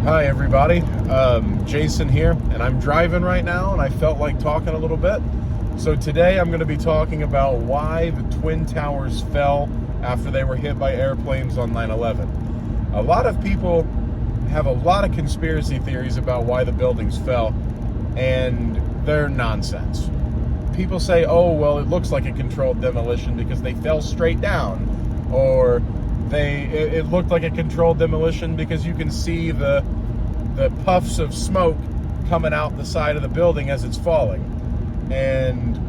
Hi everybody, Jason here, and I'm driving right now and I felt like talking a little bit. So today I'm going to be talking about why the Twin Towers fell after they were hit by airplanes on 9/11. A lot of people have a lot of conspiracy theories about why the buildings fell, and they're nonsense. People say, oh, well, it looks like a controlled demolition because they fell straight down, or it looked like a controlled demolition because you can see the puffs of smoke coming out the side of the building as it's falling. And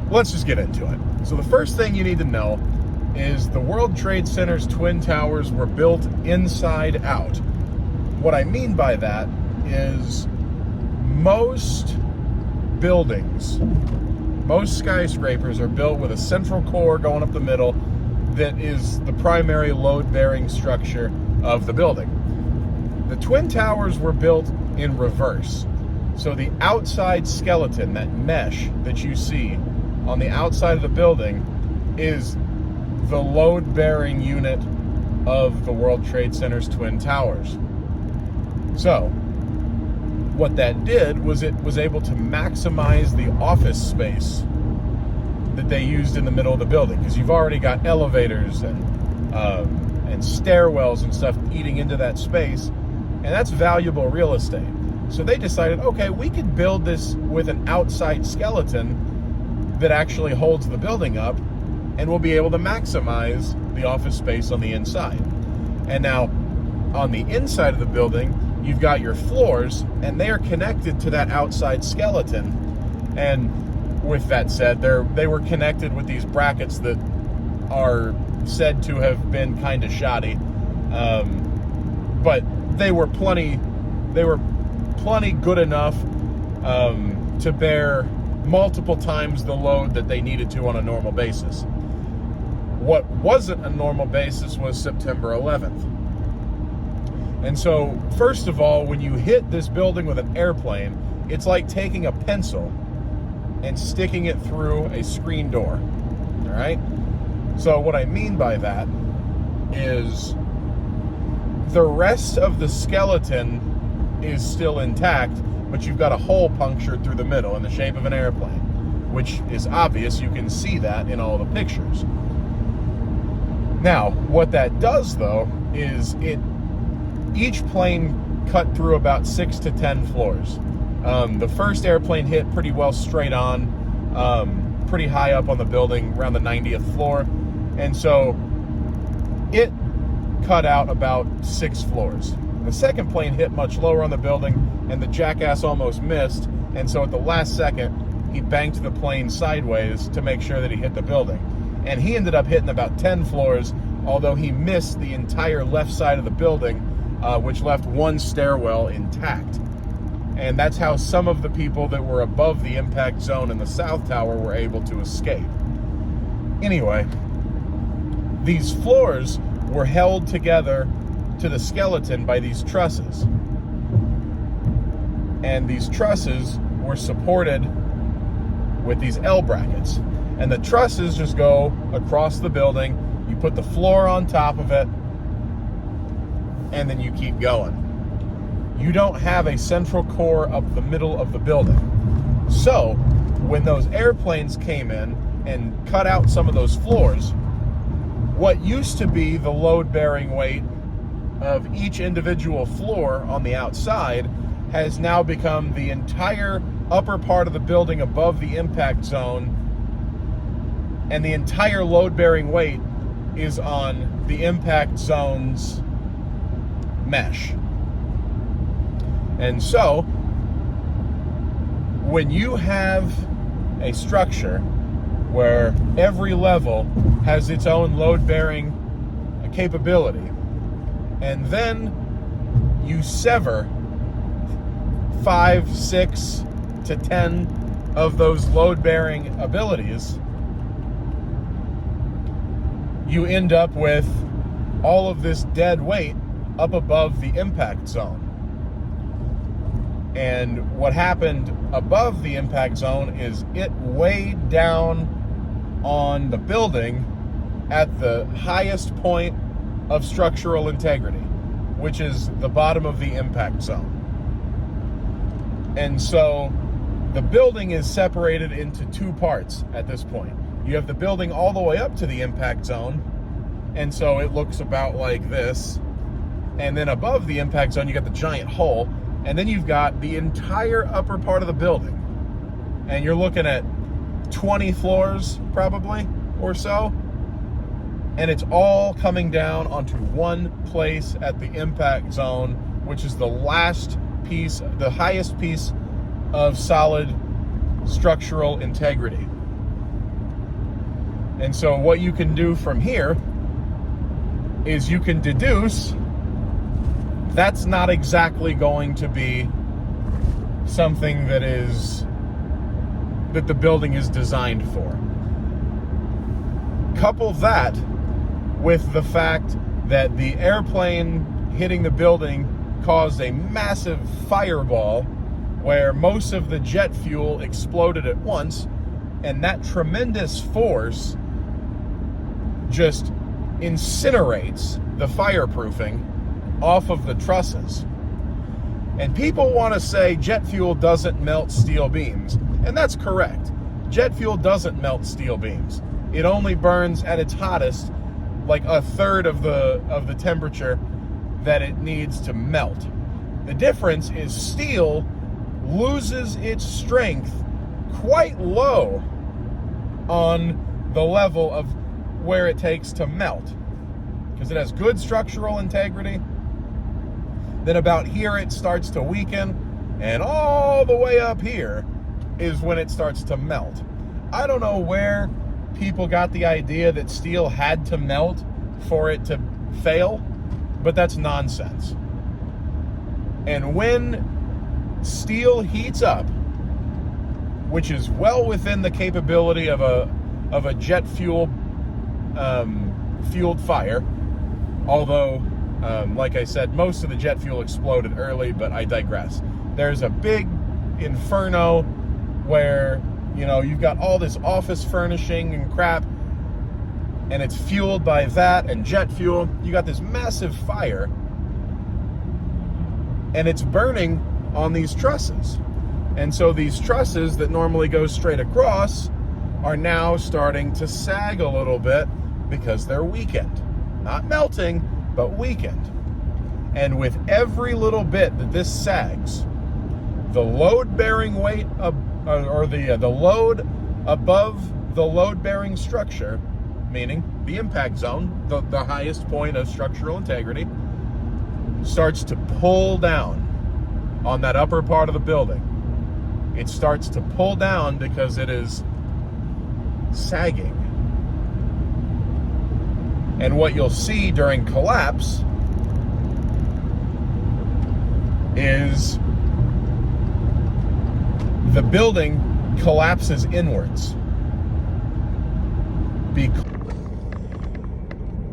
let's just get into it. So the first thing you need to know is the World Trade Center's Twin Towers were built inside out. What I mean by that is most buildings, most skyscrapers are built with a central core going up the middle that is the primary load-bearing structure of the building. The Twin Towers were built in reverse. So the outside skeleton, that mesh that you see on the outside of the building, is the load-bearing unit of the World Trade Center's Twin Towers. So what that did was it was able to maximize the office space that they used in the middle of the building, because you've already got elevators and stairwells and stuff eating into that space, and that's valuable real estate. So they decided, okay, we could build this with an outside skeleton that actually holds the building up, and we'll be able to maximize the office space on the inside. And now on the inside of the building, you've got your floors, and they are connected to that outside skeleton. And with that said, they were connected with these brackets that are said to have been kind of shoddy, but they were plenty good enough to bear multiple times the load that they needed to on a normal basis. What wasn't a normal basis was September 11th. And so, first of all, when you hit this building with an airplane, it's like taking a pencil and sticking it through a screen door. All right? So what I mean by that is the rest of the skeleton is still intact, but you've got a hole punctured through the middle in the shape of an airplane, which is obvious. You can see that in all the pictures. Now, what that does, though, is each plane cut through about 6 to 10 floors. The first airplane hit pretty well straight on, pretty high up on the building, around the 90th floor. And so it cut out about 6 floors. The second plane hit much lower on the building, and the jackass almost missed. And so at the last second, he banked the plane sideways to make sure that he hit the building. And he ended up hitting about 10 floors, although he missed the entire left side of the building, which left one stairwell intact. And that's how some of the people that were above the impact zone in the South Tower were able to escape. Anyway, these floors were held together to the skeleton by these trusses. And these trusses were supported with these L brackets. And the trusses just go across the building. You put the floor on top of it, and then you keep going. You don't have a central core up the middle of the building. So when those airplanes came in and cut out some of those floors, what used to be the load-bearing weight of each individual floor on the outside has now become the entire upper part of the building above the impact zone, and the entire load-bearing weight is on the impact zone's mesh. And so, when you have a structure where every level has its own load-bearing capability, and then you sever 5, 6 to 10 of those load-bearing abilities, you end up with all of this dead weight up above the impact zone. And what happened above the impact zone is it weighed down on the building at the highest point of structural integrity. which is the bottom of the impact zone. And so the building is separated into two parts at this point. You have the building all the way up to the impact zone, and so it looks about like this. And then above the impact zone, you got the giant hole, and then you've got the entire upper part of the building. And you're looking at 20 floors probably or so. And it's all coming down onto one place at the impact zone, which is the last piece, the highest piece of solid structural integrity. And so what you can do from here is you can deduce that's not exactly going to be something that the building is designed for. Couple that with the fact that the airplane hitting the building caused a massive fireball where most of the jet fuel exploded at once, and that tremendous force just incinerates the fireproofing off of the trusses. And people want to say jet fuel doesn't melt steel beams, and that's correct. Jet fuel doesn't melt steel beams. It only burns at its hottest like a third of the temperature that it needs to melt. The difference is steel loses its strength quite low on the level of where it takes to melt, because it has good structural integrity. Then about here it starts to weaken, and all the way up here is when it starts to melt. I don't know where people got the idea that steel had to melt for it to fail, but that's nonsense. And when steel heats up, which is well within the capability of a jet fuel fueled fire, although like I said, most of the jet fuel exploded early, but I digress. There's a big inferno where, you know, you've got all this office furnishing and crap, and it's fueled by that and jet fuel. You got this massive fire, and it's burning on these trusses. And so these trusses that normally go straight across are now starting to sag a little bit because they're weakened. Not melting, but weakened. And with every little bit that this sags, the load-bearing weight or the load above the load-bearing structure, meaning the impact zone, the highest point of structural integrity, starts to pull down on that upper part of the building. It starts to pull down because it is sagging. And what you'll see during collapse is the building collapses inwards.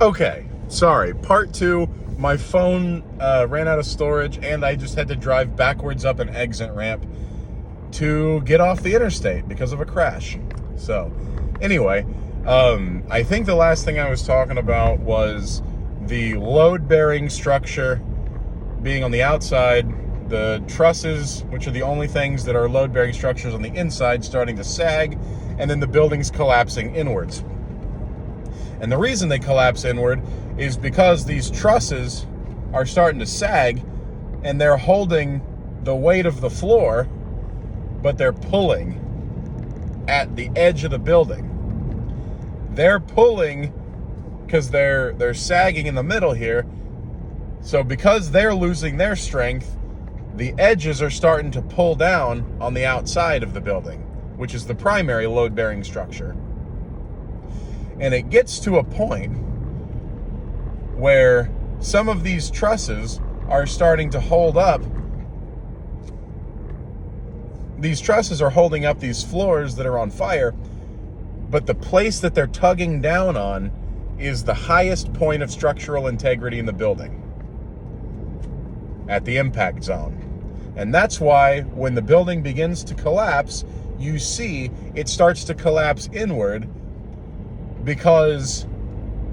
Okay, sorry. Part two, my phone ran out of storage, and I just had to drive backwards up an exit ramp to get off the interstate because of a crash. So, anyway, I think the last thing I was talking about was the load-bearing structure being on the outside, the trusses, which are the only things that are load-bearing structures on the inside, starting to sag, and then the buildings collapsing inwards. And the reason they collapse inward is because these trusses are starting to sag, and they're holding the weight of the floor, but they're pulling at the edge of the building. They're pulling because they're sagging in the middle here. So because they're losing their strength, the edges are starting to pull down on the outside of the building, which is the primary load-bearing structure. And it gets to a point where some of these trusses are starting to hold up. These trusses are holding up these floors that are on fire, but the place that they're tugging down on is the highest point of structural integrity in the building, at the impact zone. And that's why when the building begins to collapse, you see it starts to collapse inward, because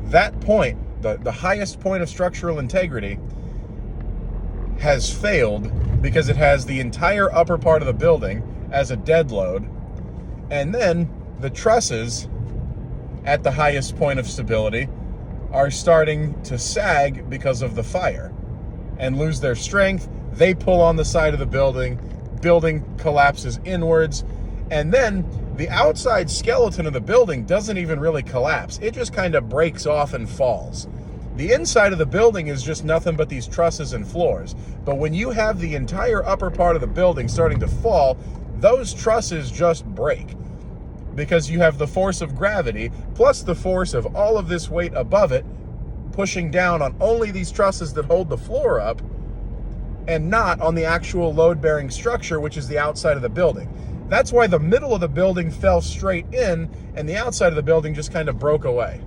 that point, the highest point of structural integrity, has failed because it has the entire upper part of the building as a dead load, and then the trusses at the highest point of stability are starting to sag because of the fire and lose their strength. They pull on the side of the building collapses inwards, and then the outside skeleton of the building doesn't even really collapse. It just kind of breaks off and falls. The inside of the building is just nothing but these trusses and floors. But when you have the entire upper part of the building starting to fall, those trusses just break, because you have the force of gravity plus the force of all of this weight above it pushing down on only these trusses that hold the floor up, and not on the actual load-bearing structure, which is the outside of the building. That's why the middle of the building fell straight in, and the outside of the building just kind of broke away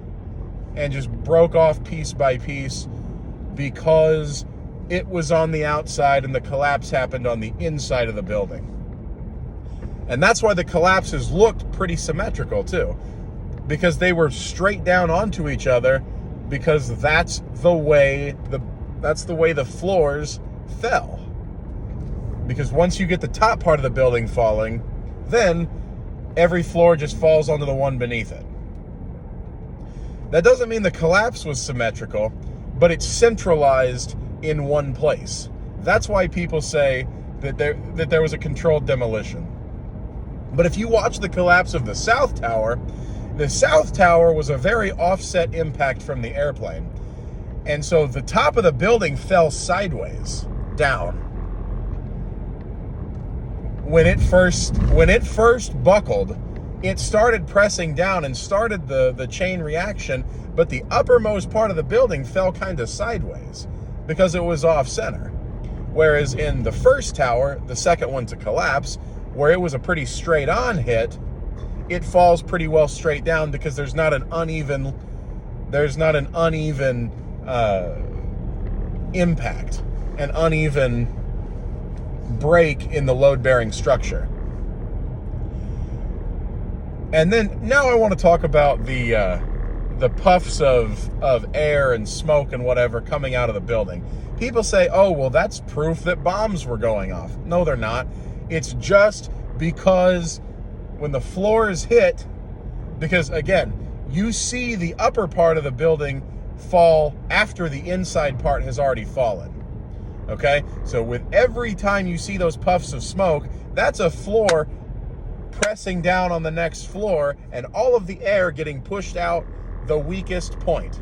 and just broke off piece by piece, because it was on the outside and the collapse happened on the inside of the building. And that's why the collapses looked pretty symmetrical too, because they were straight down onto each other, because that's the way the floors fell. Because once you get the top part of the building falling, then every floor just falls onto the one beneath it. That doesn't mean the collapse was symmetrical, but it's centralized in one place. That's why people say that there was a controlled demolition. But if you watch the collapse of the South Tower was a very offset impact from the airplane. And so the top of the building fell sideways down. When it first buckled, it started pressing down and started the chain reaction, but the uppermost part of the building fell kind of sideways because it was off center. Whereas in the first tower, the second one to collapse, where it was a pretty straight on hit, it falls pretty well straight down because there's not an uneven impact, an uneven break in the load-bearing structure. And then now I want to talk about the puffs of air and smoke and whatever coming out of the building. People say, oh, well, that's proof that bombs were going off. No, they're not. It's just because when the floors hit, because again, you see the upper part of the building fall after the inside part has already fallen. Okay? So with every time you see those puffs of smoke, that's a floor pressing down on the next floor and all of the air getting pushed out the weakest point.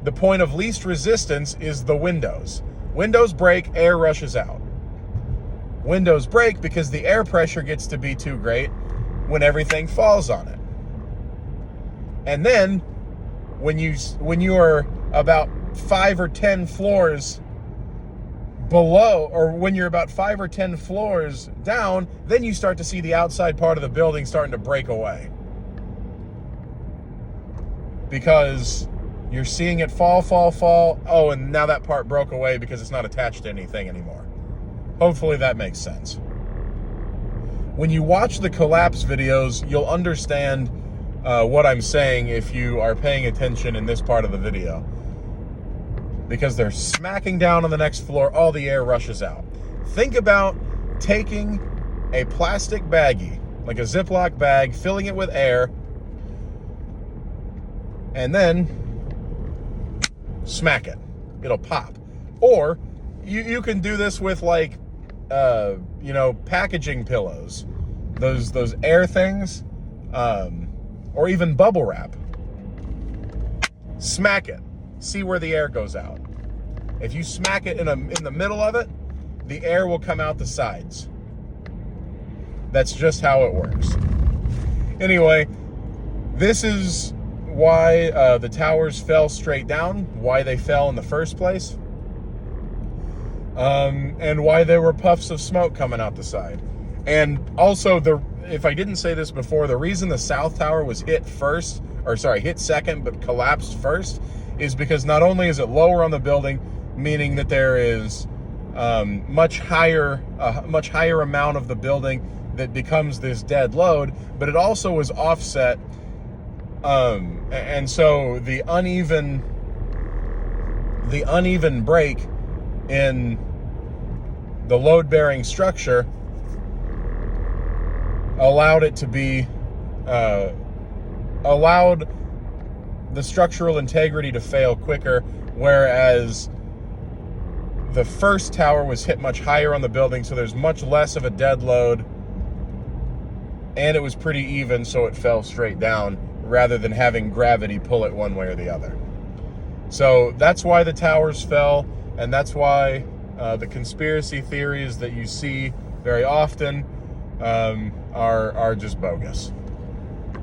The point of least resistance is the windows. Windows break, air rushes out. Windows break because the air pressure gets to be too great when everything falls on it. And then when you are about 5 or 10 floors below, or when you're about 5 or 10 floors down, then you start to see the outside part of the building starting to break away. Because you're seeing it fall. Oh, and now that part broke away because it's not attached to anything anymore. Hopefully that makes sense. When you watch the collapse videos, you'll understand what I'm saying if you are paying attention in this part of the video. Because they're smacking down on the next floor, all the air rushes out. Think about taking a plastic baggie, like a Ziploc bag, filling it with air, and then smack it. It'll pop. Or you can do this with like, packaging pillows, those air things, or even bubble wrap. Smack it. See where the air goes out. If you smack it in the middle of it, the air will come out the sides. That's just how it works. Anyway, this is why the towers fell straight down, why they fell in the first place, and why there were puffs of smoke coming out the side. And also, if I didn't say this before, the reason the South Tower was hit second, but collapsed first, is because not only is it lower on the building, meaning that there is a much higher amount of the building that becomes this dead load, but it also was offset, and so the uneven break in the load-bearing structure allowed it to be, allowed the structural integrity to fail quicker, whereas the first tower was hit much higher on the building, so there's much less of a dead load, and it was pretty even, so it fell straight down rather than having gravity pull it one way or the other. So that's why the towers fell, and that's why the conspiracy theories that you see very often are just bogus.